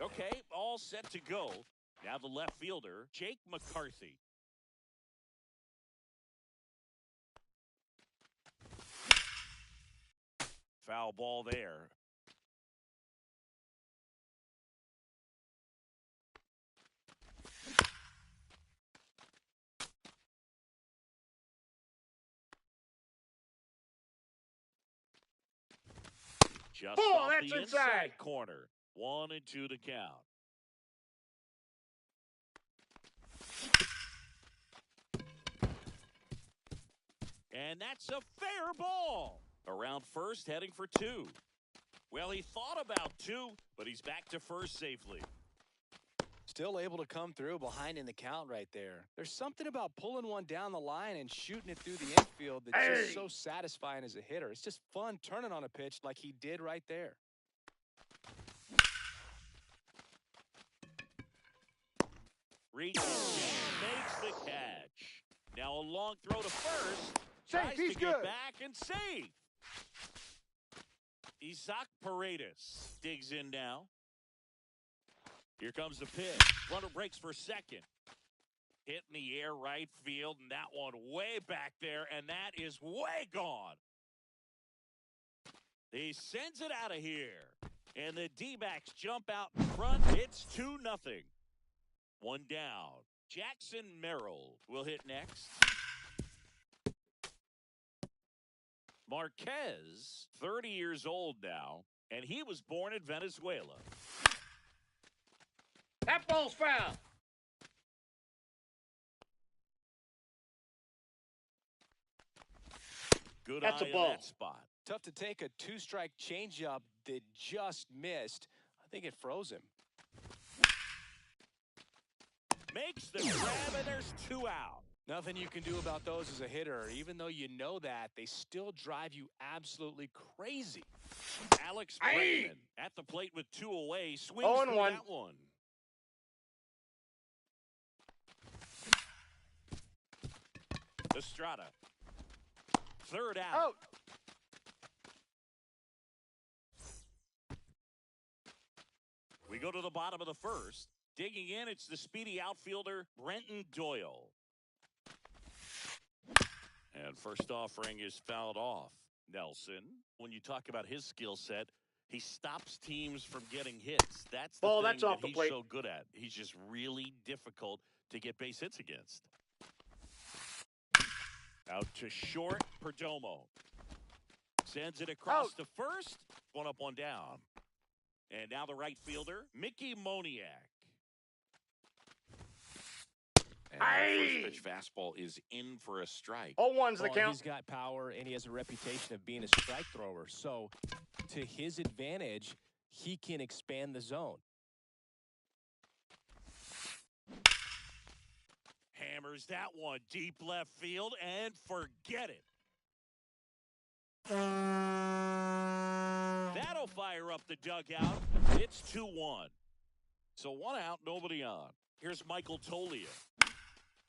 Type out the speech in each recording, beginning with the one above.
Okay, all set to go. Now the left fielder, Jake McCarthy. Foul ball there. Just off that's the inside corner. 1-2 to count. And that's a fair ball. Around first, heading for 2. Well, he thought about 2, but he's back to first safely. Still able to come through behind in the count right there. There's something about pulling one down the line and shooting it through the infield that's just so satisfying as a hitter. It's just fun turning on a pitch like he did right there. Reaches in, makes the catch. Now a long throw to first. Tries he's to good. get back and save. Isaac Paredes digs in now. Here comes the pitch. Runner breaks for second. Hit in the air right field, and that one way back there, and that is way gone. He sends it out of here, and the D-backs jump out in front. It's 2-0. One down. Jackson Merrill will hit next. Marquez, 30 years old now, and he was born in Venezuela. That ball's foul. Good That's eye a in ball. that spot. Tough to take a 2-strike changeup that just missed. I think it froze him. Makes the grab, and there's 2 out. Nothing you can do about those as a hitter. Even though you know that, they still drive you absolutely crazy. Alex Bregman at the plate with 2 away. Swings 0-1. through that one. Estrada. Third out. We go to the bottom of the first. Digging in, it's the speedy outfielder, Brenton Doyle. And first offering is fouled off. Nelson, when you talk about his skill set, he stops teams from getting hits. That's the Ball, thing that's off that the he's plate. so good at. He's just really difficult to get base hits against. Out to short, Perdomo. Sends it across to first. 1 up, 1 down. And now the right fielder, Mickey Moniak. And the first pitch fastball is in for a strike. 0-1's the count. He's got power, and he has a reputation of being a strike thrower. So, to his advantage, he can expand the zone. Hammers that one deep left field, and forget it. That'll fire up the dugout. It's 2-1. So 1 out, nobody on. Here's Michael Tolia.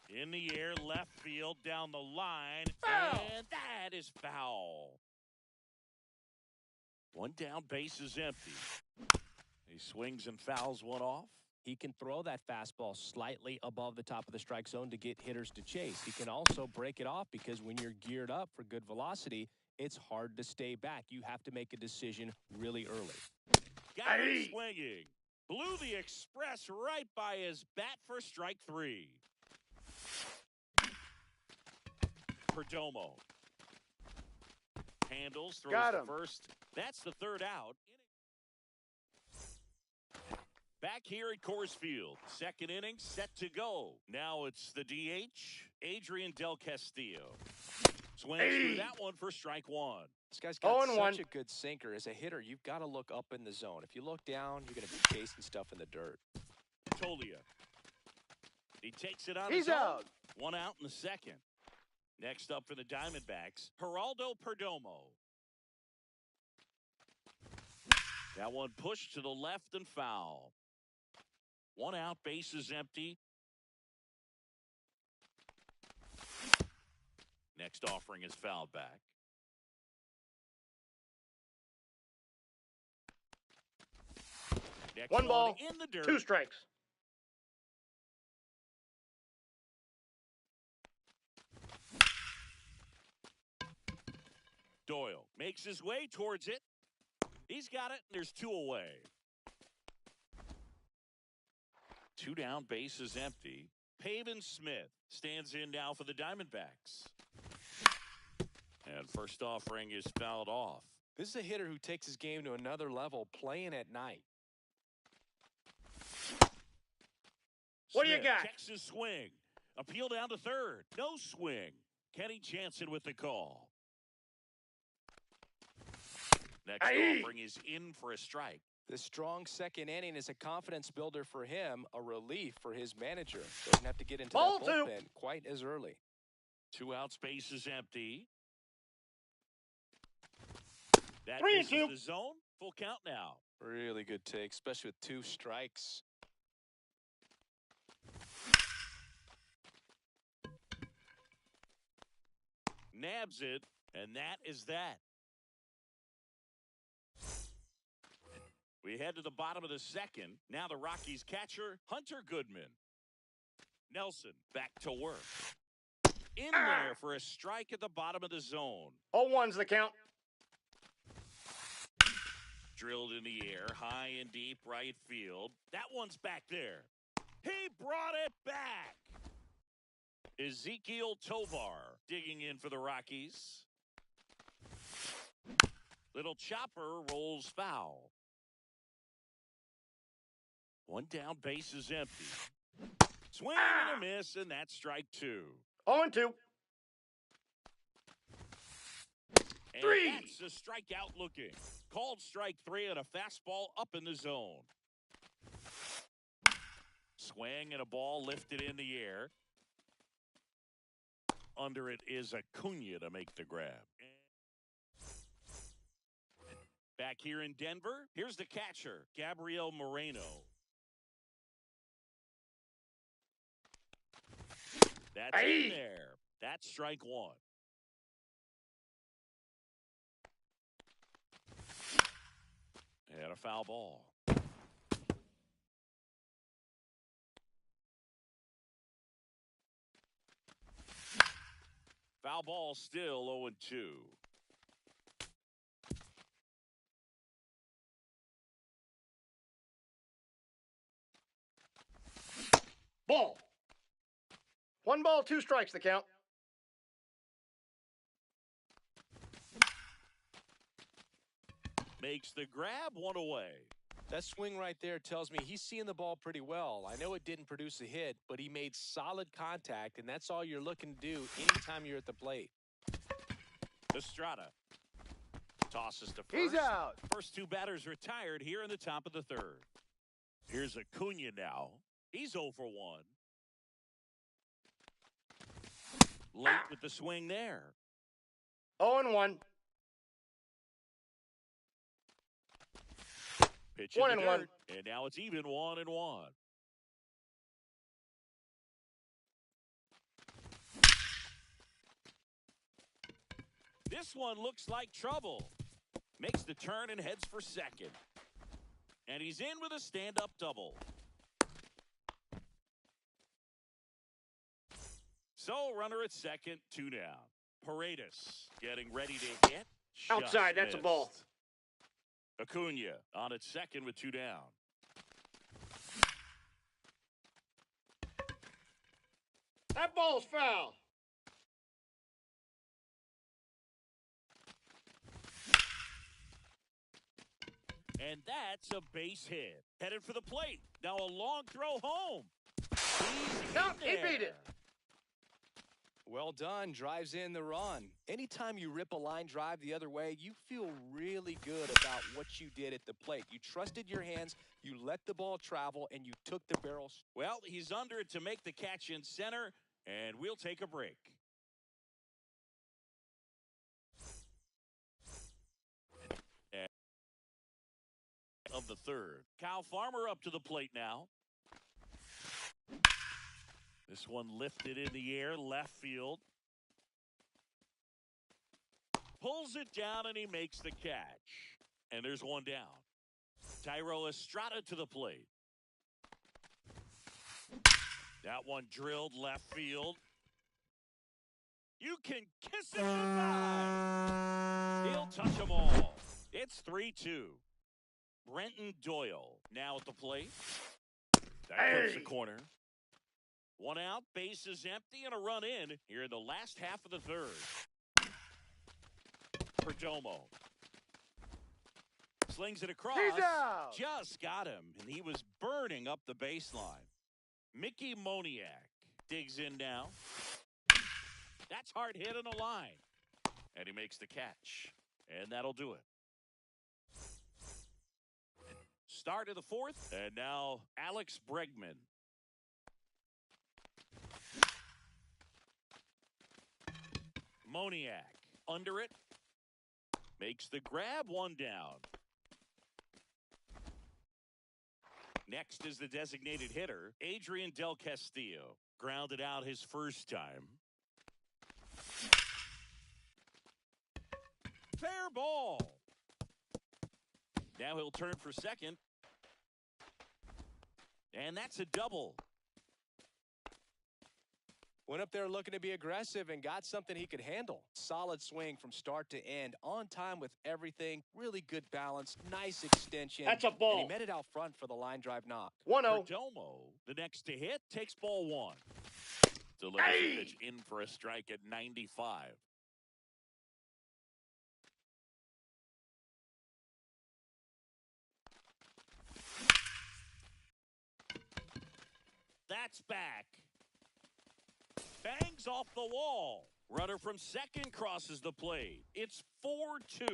In the air, left field, down the line, and that is foul. 1 down, base is empty. He swings and fouls 1 off. He can throw that fastball slightly above the top of the strike zone to get hitters to chase. He can also break it off because when you're geared up for good velocity, it's hard to stay back. You have to make a decision really early. Got him swinging. Blew the express right by his bat for strike 3. Perdomo. Handles, throws Got the him. first. That's the third out. Back here at Coors Field, second inning set to go. Now it's the DH, Adrian Del Castillo. Swings through that one for strike one. This guy's got 0-1. such a good sinker. As a hitter, you've got to look up in the zone. If you look down, you're going to be chasing stuff in the dirt. Tolia. He takes it on He's his own. out. One out in the second. Next up for the Diamondbacks, Geraldo Perdomo. That one pushed to the left and foul. One out, bases empty. Next offering is fouled back. Next One ball, in the dirt. 2 strikes. Doyle makes his way towards it. He's got it, and there's 2 away. 2 down, bases empty. Pavin Smith stands in now for the Diamondbacks. And first offering is fouled off. This is a hitter who takes his game to another level playing at night. What do you Smith got? checks his swing. Appeal down to third. No swing. Kenny Jansen with the call. Next offering is in for a strike. The strong second inning is a confidence builder for him, a relief for his manager. Doesn't have to get into Ball that 2. bullpen quite as early. 2 out, space is empty. That 3-2. misses the zone. Full count now. Really good take, especially with 2 strikes. Nabs it, and that is that. We head to the bottom of the second. Now the Rockies catcher, Hunter Goodman. Nelson back to work. In there for a strike at the bottom of the zone. 0-1's the count. Drilled in the air, high and deep right field. That one's back there. He brought it back. Ezekiel Tovar digging in for the Rockies. Little chopper rolls foul. 1 down, base is empty. Swing and a miss, and that's strike 2. 0-2. And 3. that's a strikeout looking. Called strike 3 on a fastball up in the zone. Swing and a ball lifted in the air. Under it is Acuna to make the grab. Back here in Denver, here's the catcher, Gabriel Moreno. That's in there. That's strike 1. And a foul ball. Foul ball still 0-2. Ball. 1 ball, 2 strikes the count. Makes the grab, 1 away. That swing right there tells me he's seeing the ball pretty well. I know it didn't produce a hit, but he made solid contact, and that's all you're looking to do anytime you're at the plate. Estrada tosses to first. He's out. First 2 batters retired here in the top of the third. Here's Acuna now. He's 0 for 1. Late with the swing there. 0-1. Pitch in 1 the and 1. dirt, and now it's even 1-1. This one looks like trouble. Makes the turn and heads for second. And he's in with a stand-up double. So, runner at second, 2 down. Paredes getting ready to hit. Outside, that's a ball. Missed. Acuna on at second with 2 down. That ball's foul. And that's a base hit. Headed for the plate. Now a long throw home. Nope, he beat it. Well done, drives in the run. Anytime you rip a line drive the other way, you feel really good about what you did at the plate. You trusted your hands, you let the ball travel, and you took the barrel. Well, he's under it to make the catch in center, and we'll take a break. Of the third. Kyle Farmer up to the plate now. This one lifted in the air, left field. Pulls it down, and he makes the catch. And there's one down. Tyro Estrada to the plate. That one drilled left field. You can kiss it goodbye. He'll touch them all. It's 3-2. Brenton Doyle now at the plate. That hits the corner. One out, base is empty, and a run in here in the last half of the third. Perdomo. Slings it across. He's out. Just got him, and he was burning up the baseline. Mickey Moniak digs in now. That's hard hit on the line. And he makes the catch. And that'll do it. Start of the fourth, and now Alex Bregman. Moniak under it. Makes the grab, one down. Next is the designated hitter, Adrian Del Castillo. Grounded out his first time. Fair ball. Now he'll turn for second. And that's a double. Went up there looking to be aggressive and got something he could handle. Solid swing from start to end. On time with everything. Really good balance. Nice extension. That's a ball. And he met it out front for the line drive knock. 1-0. Perdomo, the next to hit, takes ball one. Delivers the pitch in for a strike at 95. That's back. Bangs off the wall. Runner from second crosses the plate. It's 4-2.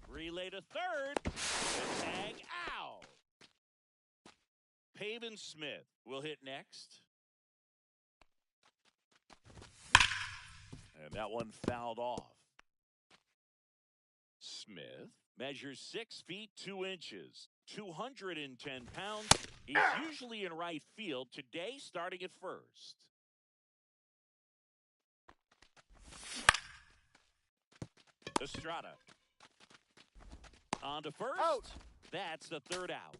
Relay to third. The tag out. Pavin Smith will hit next. And that one fouled off. Smith measures 6 feet 2 inches, 210 pounds. He's usually in right field. Today, starting at first. Estrada. On to first. Out. That's the third out.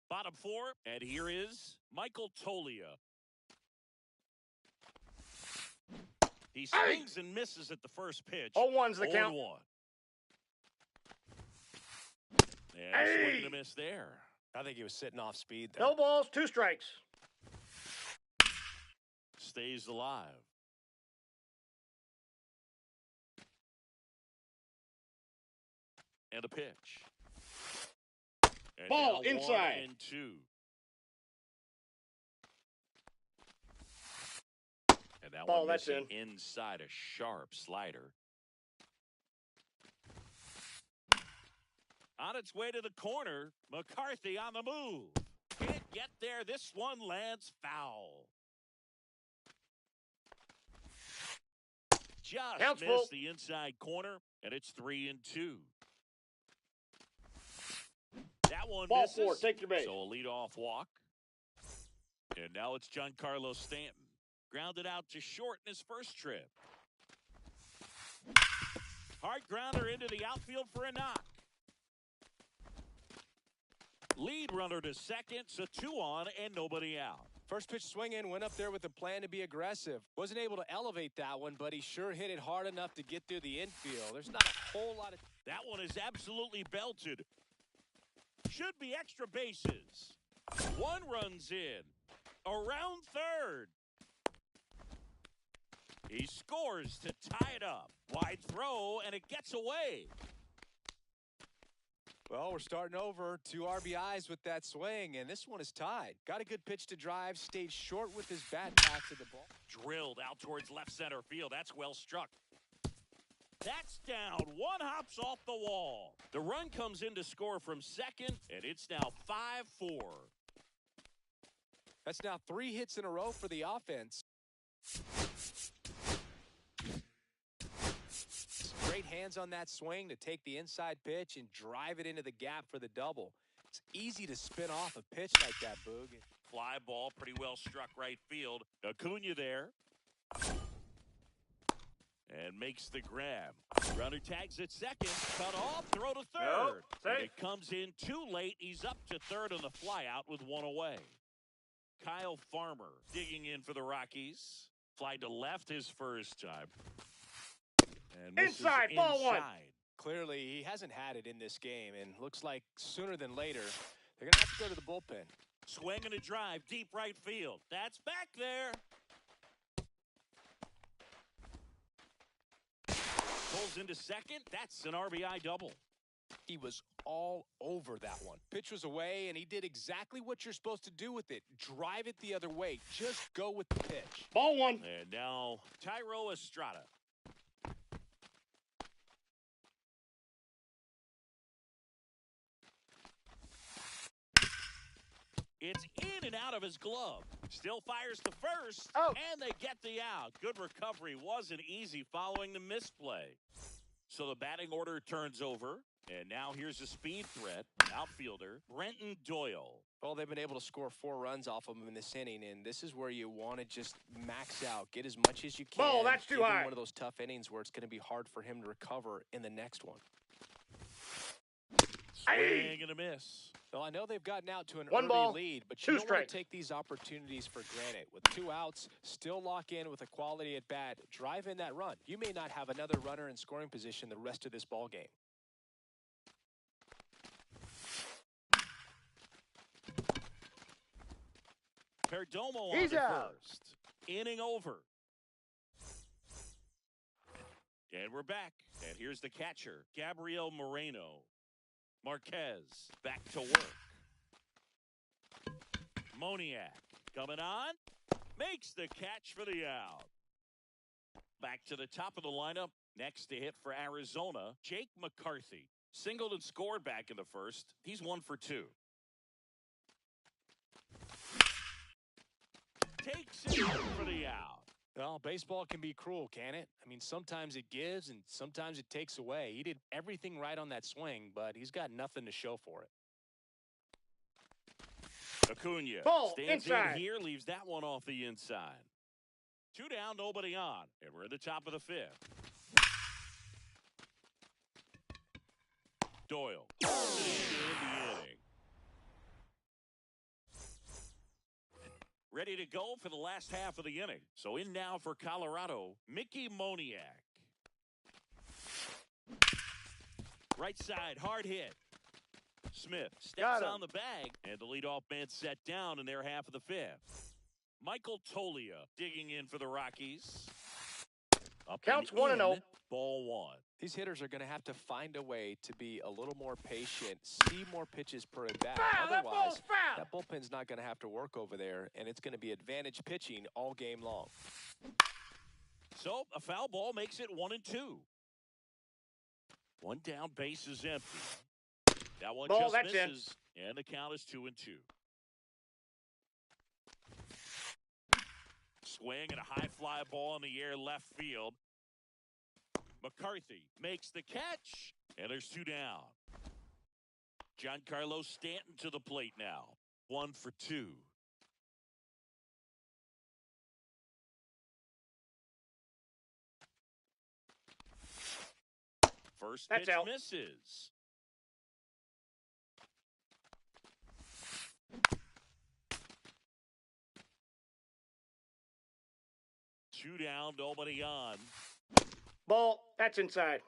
Bottom four, and here is Michael Tolia. He swings and misses at the first pitch. 0-1's the count. 0-1. And swing and a miss there. I think he was sitting off speed there. No balls, 2 strikes. Stays alive. And a pitch. And Ball now inside. 1-2. And that Ball, one that's missing inside a sharp slider. On its way to the corner, McCarthy on the move. Can't get there. This one lands foul. Just Counts missed full. the inside corner, and it's 3-2. That one Ball misses. 4, take your base. So a leadoff walk. And now it's Giancarlo Stanton. Grounded out to short in his first trip. Hard grounder into the outfield for a knock. Lead runner to second, so 2 on and nobody out. First pitch swinging, went up there with a plan to be aggressive. Wasn't able to elevate that one, but he sure hit it hard enough to get through the infield. There's not a whole lot of... That one is absolutely belted. Should be extra bases. One runs in. Around third. He scores to tie it up. Wide throw, and it gets away. Well, we're starting over. 2 RBIs with that swing, and this one is tied. Got a good pitch to drive, stayed short with his bat path to the ball. Drilled out towards left center field. That's well struck. That's down. One hops off the wall. The run comes in to score from second, and it's now 5-4. That's now 3 hits in a row for the offense. Great hands on that swing to take the inside pitch and drive it into the gap for the double. It's easy to spin off a pitch like that, Boog. Fly ball, pretty well struck right field. Acuna there. And makes the grab. Runner tags at second. Cut off. Throw to third. And it comes in too late. He's up to third on the fly out with 1 away. Kyle Farmer digging in for the Rockies. Fly to left his first time. And inside, ball 1. Clearly, he hasn't had it in this game, and looks like sooner than later, they're going to have to go to the bullpen. Swing and a drive, deep right field. That's back there. Pulls into second. That's an RBI double. He was all over that one. Pitch was away, and he did exactly what you're supposed to do with it. Drive it the other way. Just go with the pitch. Ball 1. And now, Tyro Estrada. It's in and out of his glove. Still fires to first, and they get the out. Good recovery. Wasn't easy following the misplay. So the batting order turns over, and now here's a speed threat. Outfielder, Brenton Doyle. Well, they've been able to score 4 runs off of him in this inning, and this is where you want to just max out. Get as much as you can. Ball, that's too high. One of those tough innings where it's going to be hard for him to recover in the next one. Swing and a miss. Well, I know they've gotten out to an 1 early ball, lead, but 2 you don't want strikes. to take these opportunities for granted. With 2 outs, still lock in with a quality at bat. Drive in that run. You may not have another runner in scoring position the rest of this ball game. Perdomo on He's to out. first. Inning over. And we're back. And here's the catcher, Gabriel Moreno. Marquez back to work. Moniak coming on. Makes the catch for the out. Back to the top of the lineup. Next to hit for Arizona, Jake McCarthy. Singled and scored back in the first. He's 1 for 2. Takes it for the out. Well, baseball can be cruel, can it? I mean, sometimes it gives and sometimes it takes away. He did everything right on that swing, but he's got nothing to show for it. Acuna Ball, stands inside. in here, leaves that one off the inside. 2 down, nobody on, and we're at the top of the 5th. Doyle calls it in the inning. Ready to go for the last half of the inning. So in now for Colorado, Mickey Moniak. Right side, hard hit. Smith steps on the bag, and the leadoff man set down in their half of the 5th. Michael Tolia digging in for the Rockies. Up Counts and 1-0. in, ball 1. These hitters are going to have to find a way to be a little more patient, see more pitches per at bat. Foul, that ball's Otherwise, foul. that bullpen's not going to have to work over there, and it's going to be advantage pitching all game long. So a foul ball makes it 1-2. 1 down, base is empty. That one Ball, just that's misses, and the count is 2-2. Swing and a high fly ball in the air left field. McCarthy makes the catch, and there's 2 down. Giancarlo Stanton to the plate now. 1 for 2. First That's pitch out. misses. Two down, nobody on. Ball, that's inside.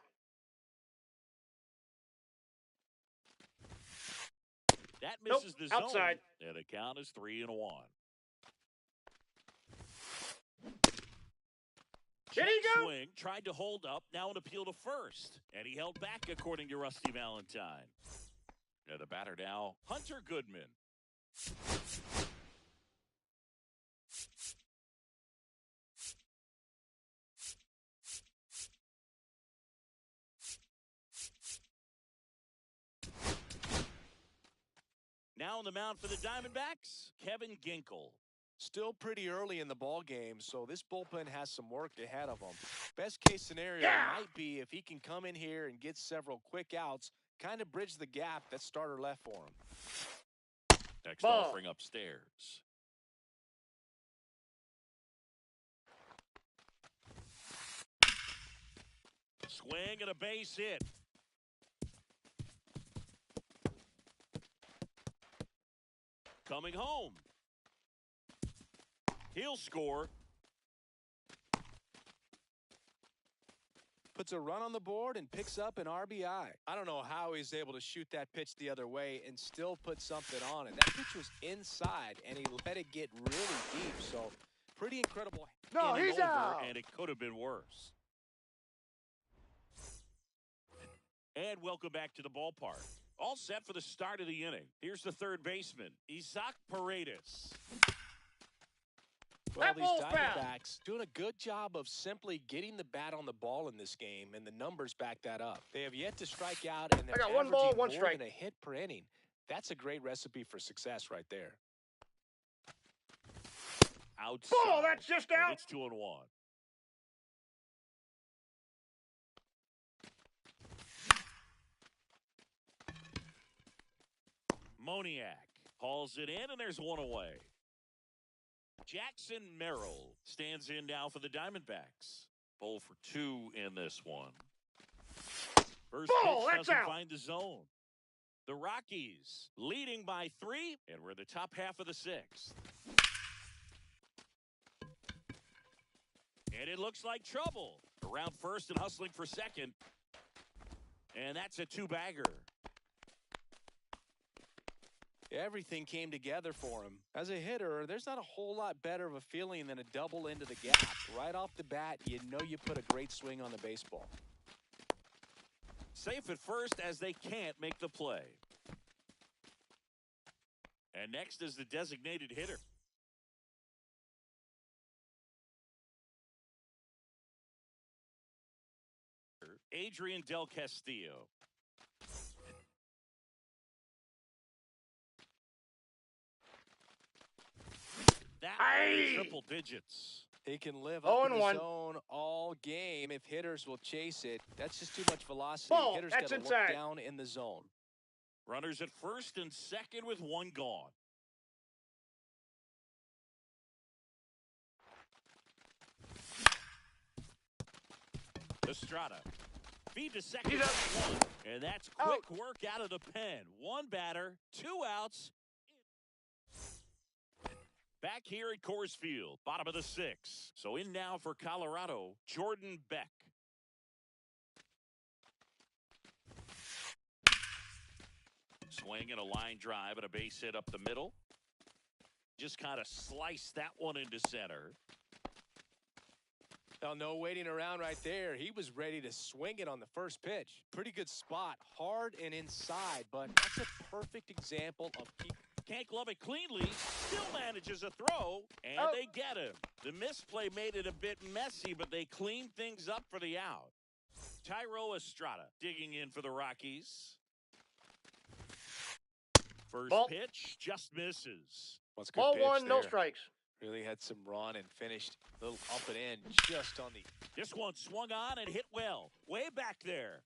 That misses the zone. Outside. And the count is 3-1. Did he Check go? swing, tried to hold up, now an appeal to first. And he held back, according to Rusty Valentine. And the batter now, Hunter Goodman. Now on the mound for the Diamondbacks, Kevin Ginkel. Still pretty early in the ball game, so this bullpen has some work ahead of them. Best case scenario might be if he can come in here and get several quick outs, kind of bridge the gap that starter left for him. Next Ball. offering upstairs. Swing and a base hit. Coming home. He'll score. Puts a run on the board and picks up an RBI. I don't know how he's able to shoot that pitch the other way and still put something on it. That pitch was inside, and he let it get really deep. So, pretty incredible. No, he's over, out. And it could have been worse. And welcome back to the ballpark. All set for the start of the inning. Here's the third baseman, Isaac Paredes. Well, That these ball's foul. Diamondbacks doing a good job of simply getting the bat on the ball in this game, and the numbers back that up. They have yet to strike out, and they're I got one averaging ball, one more strike. than a hit per inning. That's a great recipe for success right there. Outside. Ball, that's just And out. it's 2-1. Moniak hauls it in, and there's one away. Jackson Merrill stands in now for the Diamondbacks. 0 for 2 in this one. First Ball, pitch that's doesn't out. find the zone. The Rockies leading by 3, and we're in the top half of the 6th. And it looks like trouble. Around first and hustling for second. And that's a 2-bagger. Everything came together for him. As a hitter, there's not a whole lot better of a feeling than a double into the gap. Right off the bat, you know you put a great swing on the baseball. Safe at first as they can't make the play. And next is the designated hitter. Adrian Del Castillo. That Aye. triple digits. He can live up in the 0-1. zone all game if hitters will chase it. That's just too much velocity. Ball, Hitters that's got to look inside. down in the zone. Runners at first and second with 1 gone. Estrada. Feed to second. He's up. 1. And that's quick work out of the pen. 1 batter, 2 outs. Back here at Coors Field, bottom of the 6th. So in now for Colorado, Jordan Beck. Swing and a line drive and a base hit up the middle. Just kind of sliced that one into center. Now, no waiting around right there. He was ready to swing it on the first pitch. Pretty good spot, hard and inside, but that's a perfect example of keep. Can't glove it cleanly, still manages a throw, and they get him. The misplay made it a bit messy, but they cleaned things up for the out. Tyro Estrada digging in for the Rockies. First Ball. pitch just misses. What's good Ball pitch 1, no there. strikes. Really had some run and finished a little up and in just on the. This one swung on and hit well, way back there.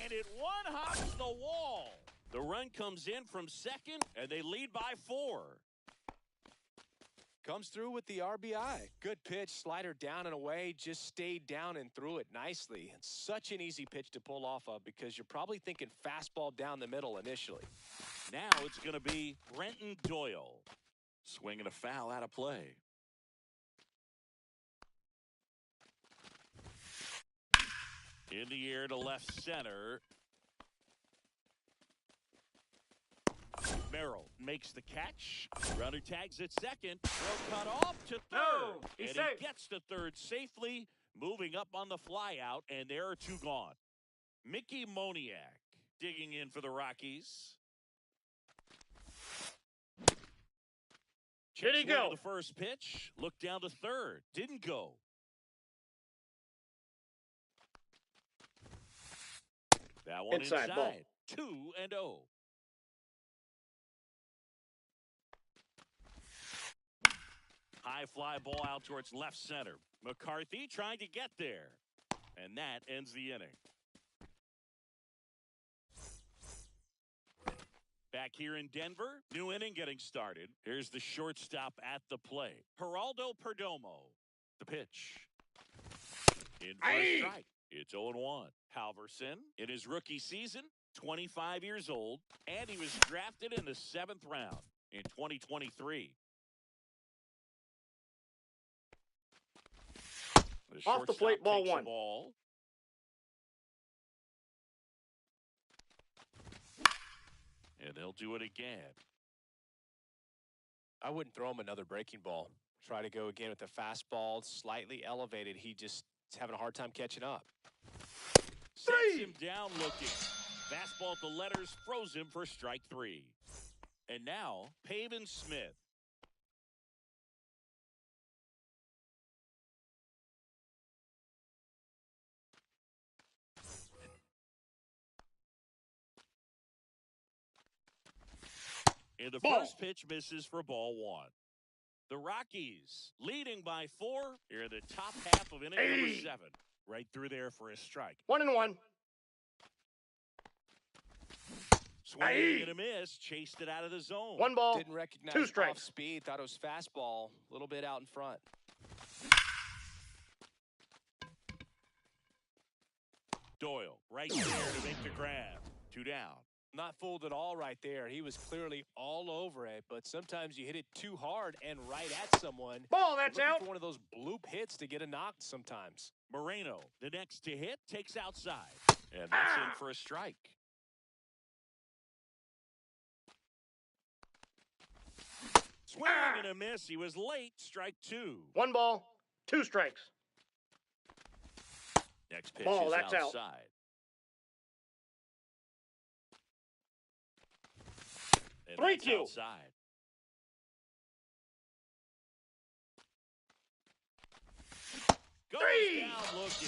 And it one-hops the wall. The run comes in from second, and they lead by 4. Comes through with the RBI. Good pitch, slider down and away, just stayed down and threw it nicely. It's such an easy pitch to pull off of because you're probably thinking fastball down the middle initially. Now it's going to be Brenton Doyle. Swinging a foul out of play. In the air to left center. Merrill makes the catch. Runner tags at second. Throw cut off to third. No, he's and safe. he gets to third safely, moving up on the fly out, and there are two gone. Mickey Moniak digging in for the Rockies. Did he Swing go? of the first pitch. Look down to third. Didn't go. That one Inside inside. ball. 2-0. High fly ball out towards left center. McCarthy trying to get there. And that ends the inning. Back here in Denver, new inning getting started. Here's the shortstop at the plate. Geraldo Perdomo. The pitch. In for a strike. It's 0-1. Halverson, in his rookie season, 25 years old, and he was drafted in the 7th round in 2023. Off the plate, ball one. Ball. And they'll do it again. I wouldn't throw him another breaking ball. Try to go again with the fastball, slightly elevated. He just is having a hard time catching up. Sets him down looking. Fastball at the letters, froze him for strike 3. And now, Pavin Smith. And the first pitch misses for ball 1. The Rockies leading by 4 here in the top half of inning number 7. Right through there for a strike. 1-1. Swing and a miss. Chased it out of the zone. 1 ball. Didn't recognize 2 strikes. off speed. Thought it was fastball. A little bit out in front. Doyle right there to make the grab. 2 down. Not fooled at all right there. He was clearly all over it, but sometimes you hit it too hard and right at someone. Ball, that's Looking out. for one of those bloop hits to get a knock sometimes. Moreno, the next to hit, takes outside. And that's in for a strike. Swing and a miss. He was late. Strike 2. 1 ball, 2 strikes. Next pitch Ball, is that's out. outside. And 3-2. Outside. Goes down looking.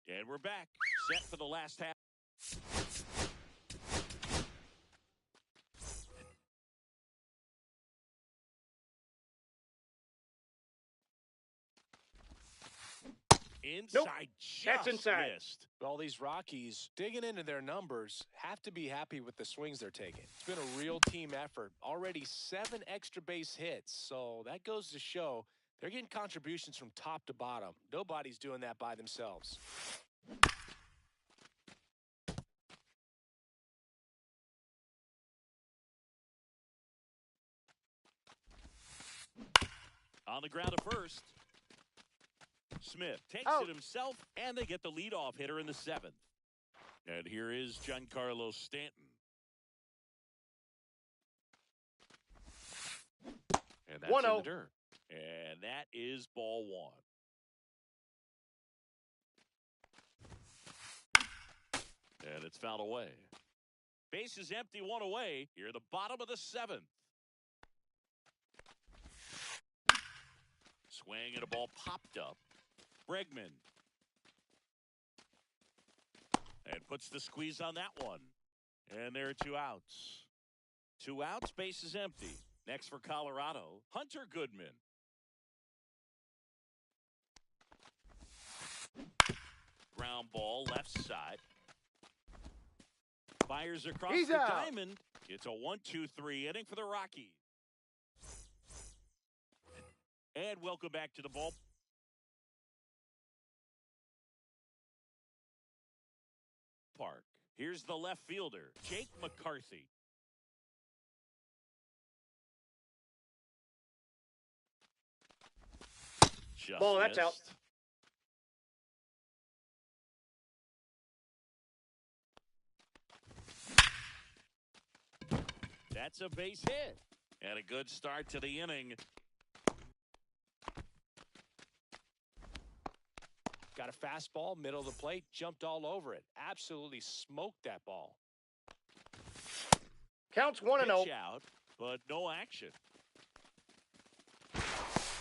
And we're back. Set for the last half. Inside, Nope. just That's inside. missed. All these Rockies digging into their numbers have to be happy with the swings they're taking. It's been a real team effort. Already 7 extra base hits, so that goes to show they're getting contributions from top to bottom. Nobody's doing that by themselves. On the ground at first. Smith takes Out. it himself, and they get the leadoff hitter in the 7th. And here is Giancarlo Stanton. And that's in 1-0. the dirt. And that is ball 1. And it's fouled away. Base is empty, 1 away. Here at the bottom of the 7th. Swing and a ball popped up. Bregman. And puts the squeeze on that one. And there are 2 outs. 2 outs, base is empty. Next for Colorado, Hunter Goodman. Ground ball, left side. Fires across He's the out. diamond. It's a 1-2-3 inning for the Rockies. And welcome back to the ball. Park. Here's the left fielder, Jake McCarthy. Just Ball, that's out. missed. That's a base hit. And a good start to the inning. Got a fastball, middle of the plate, jumped all over it. Absolutely smoked that ball. Counts 1-0. Pitch out, but no action.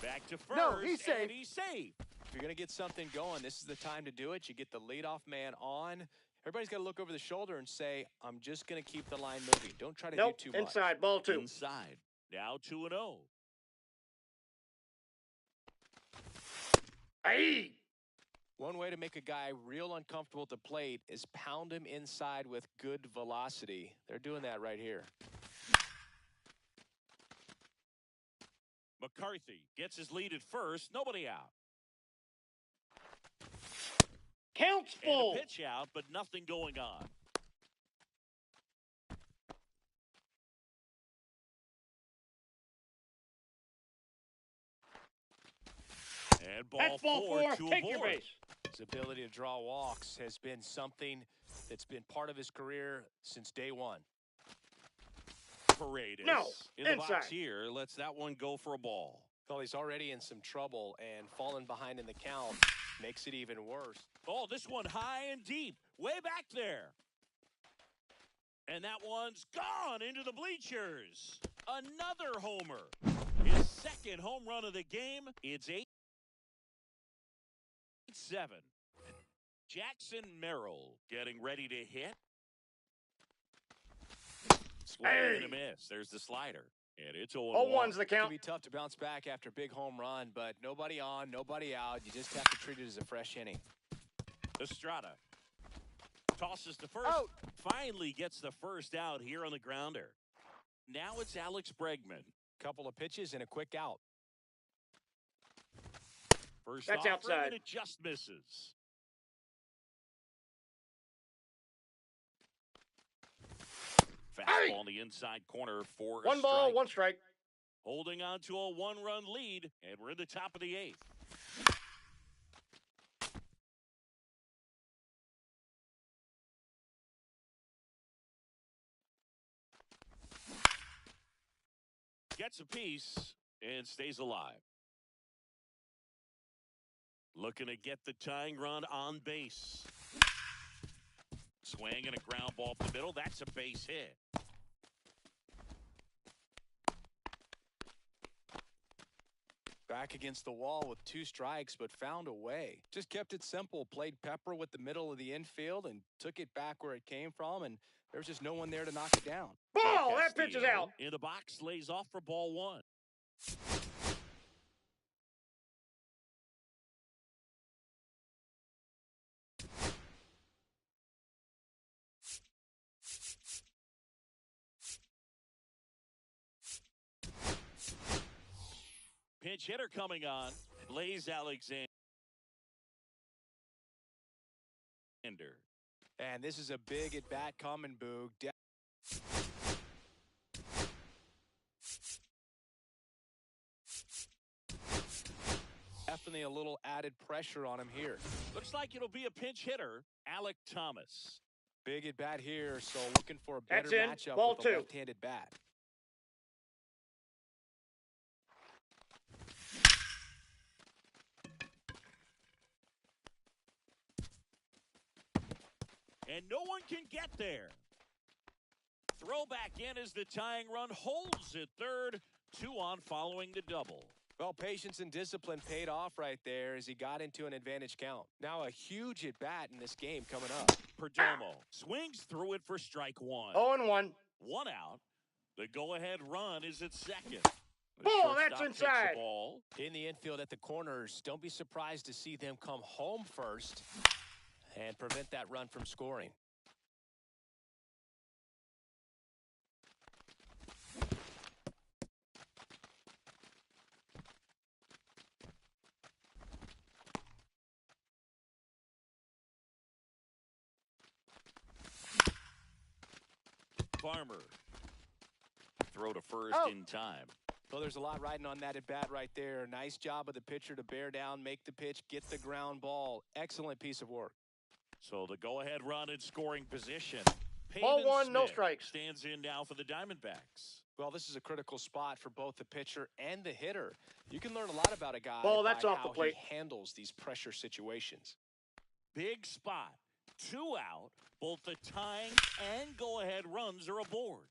Back to first, No, he's safe. and he's safe. If you're going to get something going, this is the time to do it. You get the leadoff man on. Everybody's got to look over the shoulder and say, I'm just going to keep the line moving. Don't try to do too much. Inside, ball 2. Inside. Now 2-0. Aye. One way to make a guy real uncomfortable at the plate is pound him inside with good velocity. They're doing that right here. McCarthy gets his lead at first. Nobody out. Counts And full. a pitch out, but nothing going on. And ball That's ball 4. to Take a your board. base. His ability to draw walks has been something that's been part of his career since day one. Paredes No, in the inside. box here lets that one go for a ball. Well, he's already in some trouble, and falling behind in the count makes it even worse. Oh, this one high and deep, way back there. And that one's gone into the bleachers. Another homer. His second home run of the game. It's 8-7. Jackson Merrill getting ready to hit. Swing and a miss. There's the slider. And it's 0-1. 0-1's the It can count. be tough to bounce back after a big home run, but nobody on, nobody out. You just have to treat it as a fresh inning. Estrada tosses the first. Out. Finally gets the first out here on the grounder. Now it's Alex Bregman. Couple of pitches and a quick out. First That's offering, outside. and it just misses. Fastball on the inside corner for a 1 ball, strike. 1 strike. Holding on to a 1-run lead, and we're in the top of the 8th. Gets a piece and stays alive. Looking to get the tying run on base. Swing and a ground ball up the middle. That's a base hit. Back against the wall with 2 strikes, but found a way. Just kept it simple. Played pepper with the middle of the infield and took it back where it came from, and there was just no one there to knock it down. Ball! That pitch is Castillo out. in the box, lays off for ball 1. Pinch hitter coming on. Blaze Alexander. And this is a big at-bat coming, Boog. Definitely a little added pressure on him here. Looks like it'll be a pinch hitter, Alec Thomas. Big at-bat here, so looking for a better That's in. matchup Ball with a 2. left-handed bat. And no one can get there. Throw back in as the tying run holds at third. 2 on following the double. Well, patience and discipline paid off right there as he got into an advantage count. Now a huge at-bat in this game coming up. Perdomo swings through it for strike 1. 0-1. 1 out. The go-ahead run is at second. The Ball, that's shortstop takes inside. the ball. In the infield at the corners, don't be surprised to see them come home first and prevent that run from scoring. Farmer. Throw to first Oh. in time. Well, there's a lot riding on that at-bat right there. Nice job of the pitcher to bear down, make the pitch, get the ground ball. Excellent piece of work. So the go-ahead run in scoring position. Ball Peyton one, no Smith strikes. stands in now for the Diamondbacks. Well, this is a critical spot for both the pitcher and the hitter. You can learn a lot about a guy Ball, by that's off the how plate. he handles these pressure situations. Big spot. 2 out. Both the tying and go-ahead runs are aboard.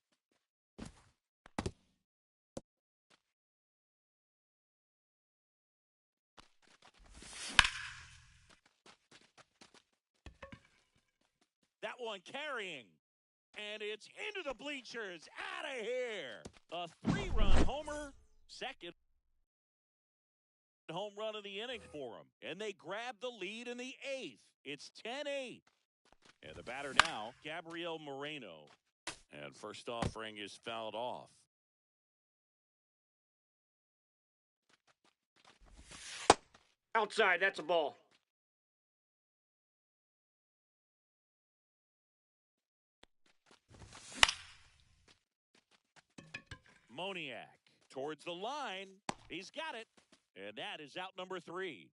That one carrying. And it's into the bleachers. Out of here. A 3-run homer. Second home run of the inning for them. And they grab the lead in the 8th. It's 10-8. And the batter now, Gabriel Moreno. And first offering is fouled off. Outside, that's a ball. Moniak towards the line. He's got it. And that is out number 3.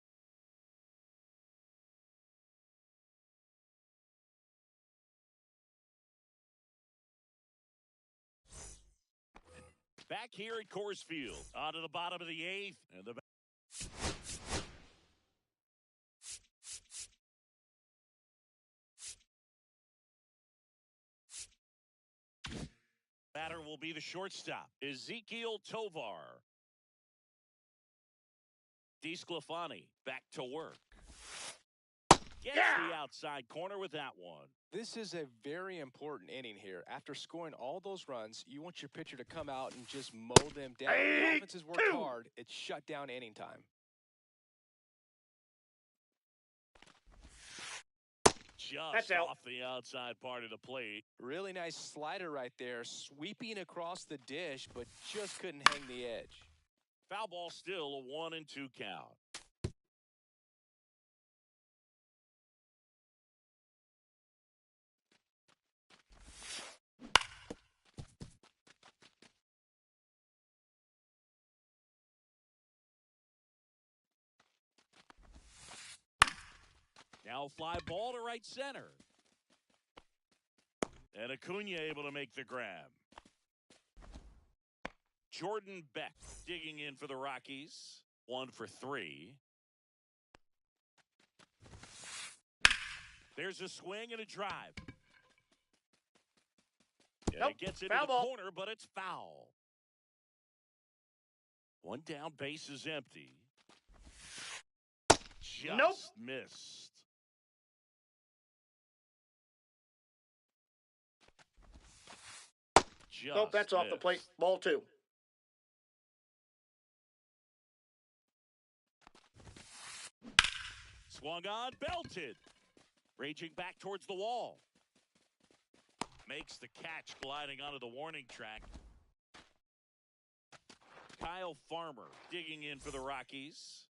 Back here at Coors Field. On to the bottom of the 8th. And the batter will be the shortstop, Ezekiel Tovar. DeSclafani back to work. Gets the outside corner with that one. This is a very important inning here. After scoring all those runs, you want your pitcher to come out and just mow them down. The offense has worked hard. It's shut down inning time. Just off the outside part of the plate. Really nice slider right there, sweeping across the dish, but just couldn't hang the edge. Foul ball, still a 1-2 count. Now fly ball to right center. And Acuna able to make the grab. Jordan Beck digging in for the Rockies. 1 for 3. There's a swing and a drive. And it gets into the corner, but it's foul. 1 down, base is empty. Just missed. Nope, that's off the plate. Ball 2. Swung on, belted. Raging back towards the wall. Makes the catch, gliding onto the warning track. Kyle Farmer digging in for the Rockies.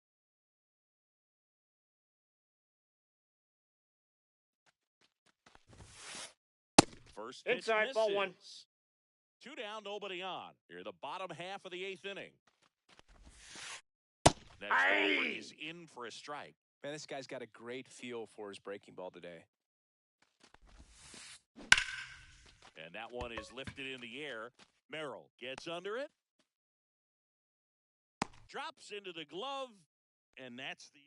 First pitch inside, misses. ball 1. 2 down, nobody on. Here, the bottom half of the 8th inning. Next offering is in for a strike. Man, this guy's got a great feel for his breaking ball today. And that one is lifted in the air. Merrill gets under it. Drops into the glove. And that's the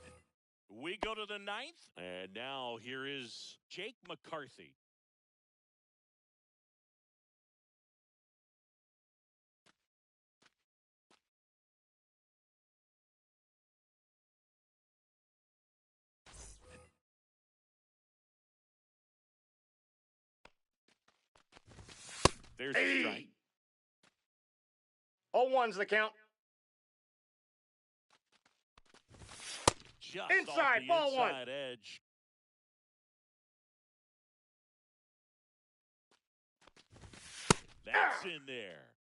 end. We go to the 9th. And now here is Jake McCarthy. There's a strike. 0-1's the count. Just inside, off the ball 1. inside edge. That's in there.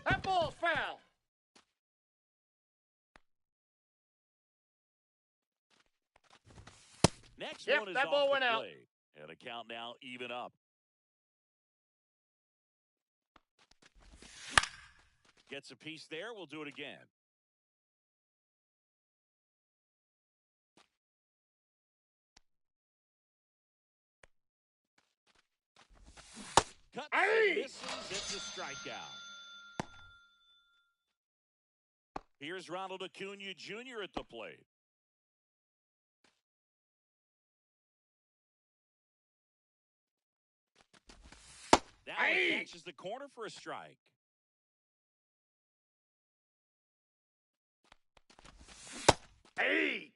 That ball's foul. Next one is that off ball the went out. play. And the count now even up. Gets a piece there. We'll do it again. Cuts and misses. It's a strikeout. Here's Ronald Acuna Jr. at the plate. That one catches the corner for a strike.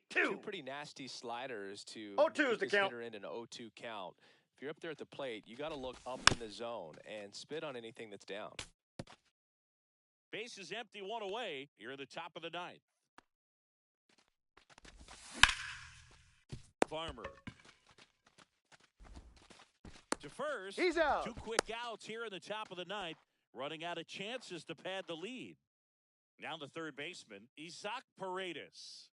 Two pretty nasty sliders to 0-2 is the count. Hitter in an 0-2 count. If you're up there at the plate, you got to look up in the zone and spit on anything that's down. Base is empty, one away. Here at the top of the ninth. Farmer. To first. He's out. 2 quick outs here in the top of the ninth. Running out of chances to pad the lead. Now the third baseman, Isaac Paredes.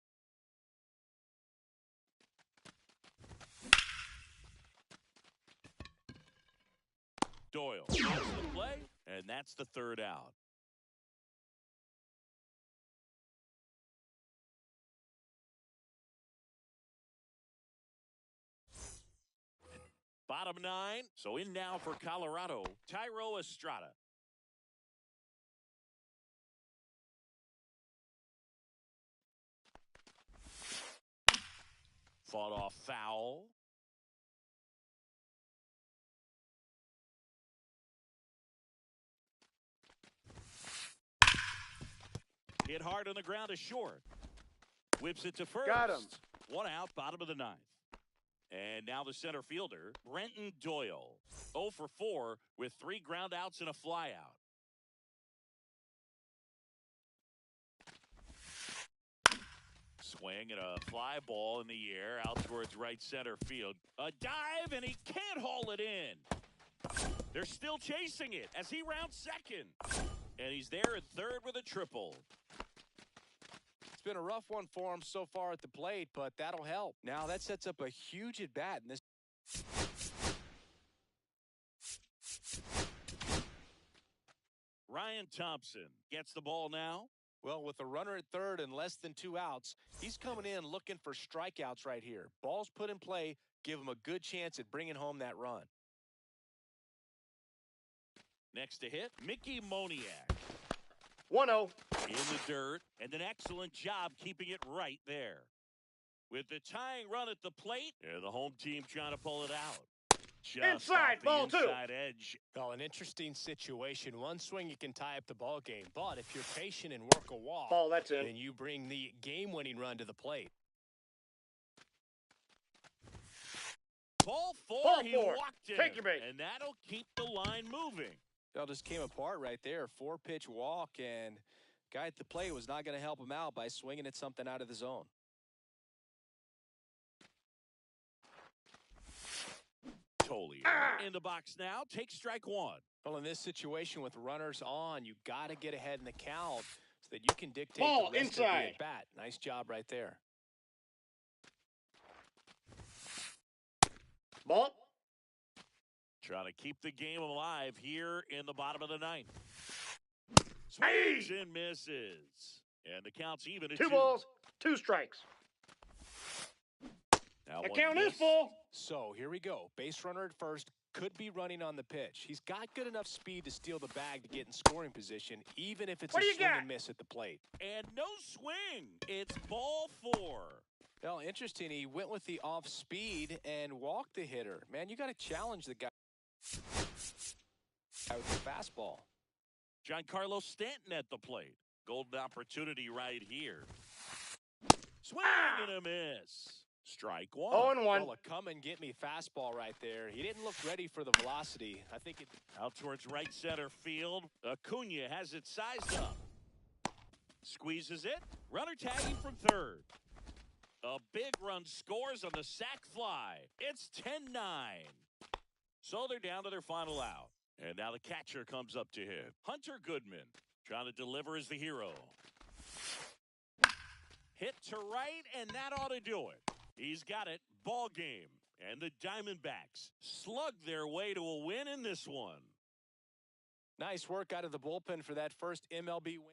Doyle makes the play, and that's the third out. Bottom 9, so in now for Colorado, Thairo Estrada. Fought off foul. Hit hard on the ground is short. Whips it to first. Got him. 1 out, bottom of the ninth. And now the center fielder, Brenton Doyle. 0 for 4 with 3 ground outs and a flyout. Swing and a fly ball in the air out towards right center field. A dive, and he can't haul it in. They're still chasing it as he rounds second. And he's there at third with a triple. It's been a rough one for him so far at the plate, but that'll help. Now that sets up a huge at-bat in this. Ryan Thompson gets the ball now. Well, with a runner at third and less than 2 outs, he's coming in looking for strikeouts right here. Balls put in play, give him a good chance at bringing home that run. Next to hit, Mickey Moniak. 1-0. In the dirt, and an excellent job keeping it right there. With the tying run at the plate, the home team trying to pull it out. Just Inside, off the ball inside edge. Well, an interesting situation. One swing, you can tie up the ball game. But if you're patient and work a walk, Ball, that's in. then you bring the game-winning run to the plate. Ball 4, Ball he 4. walked it. Take your bait. And that'll keep the line moving. That just came apart right there. 4-pitch walk, and guy at the plate was not going to help him out by swinging at something out of the zone. Totally in the box now. Take strike 1. Well, in this situation with runners on, you got to get ahead in the count so that you can dictate Ball the rest inside. of the at-bat. Nice job right there. Ball. Trying to keep the game alive here in the bottom of the ninth. Swings and misses. And the count's even at 2 balls, 2 strikes. Now The one count is miss. full. So here we go. Base runner at first, could be running on the pitch. He's got good enough speed to steal the bag to get in scoring position, even if it's What a do you swing got? and miss at the plate. And no swing. It's ball 4. Well, interesting. He went with the off speed and walked the hitter. Man, you got to challenge the guy with the fastball. Giancarlo Stanton at the plate. Golden opportunity right here. Swing and a miss. Strike 1. 0-1. Well, a come and get me fastball right there. He didn't look ready for the velocity. I think it. Out towards right center field. Acuna has it sized up. Squeezes it. Runner tagging from third. A big run scores on the sac fly. It's 10-9. So they're down to their final out. And now the catcher comes up to him. Hunter Goodman trying to deliver as the hero. Hit to right, and that ought to do it. He's got it. Ball game. And the Diamondbacks slug their way to a win in this one. Nice work out of the bullpen for that first MLB win.